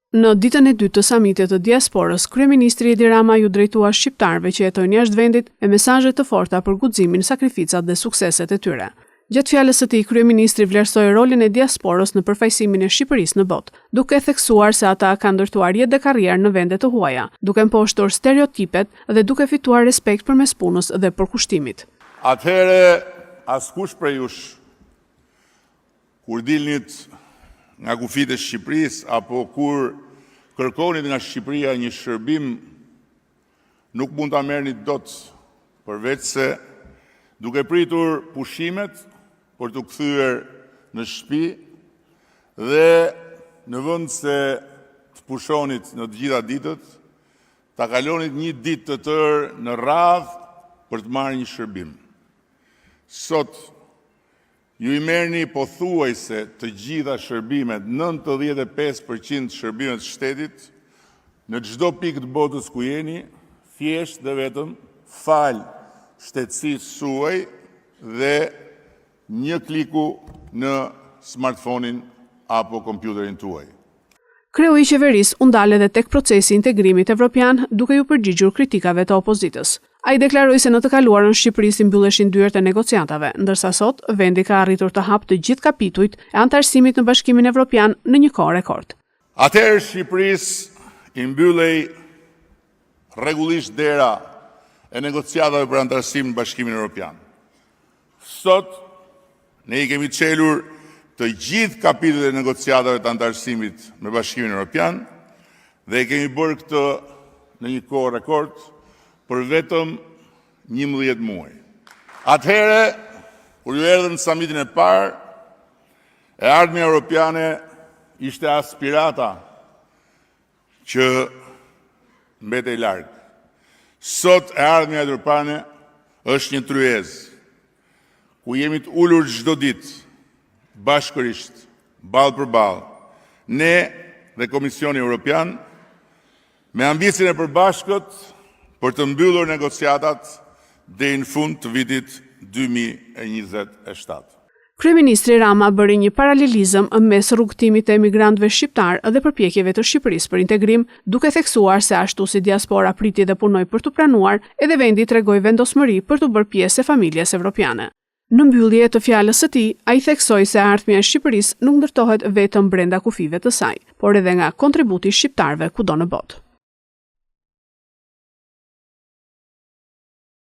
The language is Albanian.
Në ditën e dytë të samitit të diasporës, kryeministri Edi Rama ju drejtua shqiptarëve që jetojnë jashtë vendit me mesazhe të forta për guximin, sakrificat dhe sukseset e tyre. Gjatë fjalës së tij, kryeministri vlerësoi rolin e diasporës në përfaqësimin e Shqipërisë në botë, duke theksuar se ata kanë ndërtuar jetë dhe karrierë në vende të huaja, duke mposhtur stereotipet dhe duke fituar respekt përmes punës dhe përkushtimit. Atëherë, askush prej jush, kur dilnit nga kufit e Shqipërisë, apo kur kërkonit nga Shqipëria një shërbim, nuk mund ta merrnit dot, përveç se duke pritur pushimet për të kthyer në shtëpi dhe në vend se të pushonit në të gjitha ditët, ta kalonit një ditë të tërë në radhë për të marrë një shërbim. Sot ju i merrni pothuajse të gjitha shërbimet, 95% shërbimet shtetit, në çdo pikë të botës ku jeni, thjesht dhe vetëm fal shtetësisë suaj dhe një kliku në smartphone-in apo kompjuterin tuaj. Kreu i qeverisë u ndal edhe tek procesi i integrimit evropian, duke ju përgjigjur kritikave të opozitës. Ai deklaroi se në të kaluarën Shqipërisë mbylleshin dyert e negociatave, ndërsa sot vendi ka arritur të hapë të gjithë kapitujt e anëtarësimit në Bashkimin Evropian në një kohë rekord. Atëherë Shqipërisë i mbyllej rregullisht dera e negociatave për anëtarësim në Bashkimin Evropian. Sot ne i kemi çelur të gjithë kapitujt e negociatave të anëtarësimit me Bashkimin Evropian dhe kemi bërë këtë në një kohë rekord për vetëm 11 muaj. Atëherë, kur ju erdhën në samitin e parë, e ardhmja europiane ishte aspirata që mbetej larg. Sot e ardhmja europiane është një tryezë, ku jemi të ulur çdo ditë, bashkërisht, ballë për ballë, ne dhe Komisioni Evropian, me ambicien e përbashkët për të mbyllur negociatat deri në fund të vitit 2027. Kryeministri Rama bëri një paralelizëm mes rrugëtimit të emigrantëve shqiptar dhe përpjekjeve të Shqipërisë për integrim, duke theksuar se ashtu si diaspora priti dhe punoi për të pranuar, edhe vendi tregoi vendosmëri për të bërë pjesë e familjes evropiane. Në mbyllje të fjalës së tij, ai theksoi se ardhmja e Shqipërisë nuk ndërtohet vetëm brenda kufive të saj, por edhe nga kontributi i shqiptarëve kudo në botë.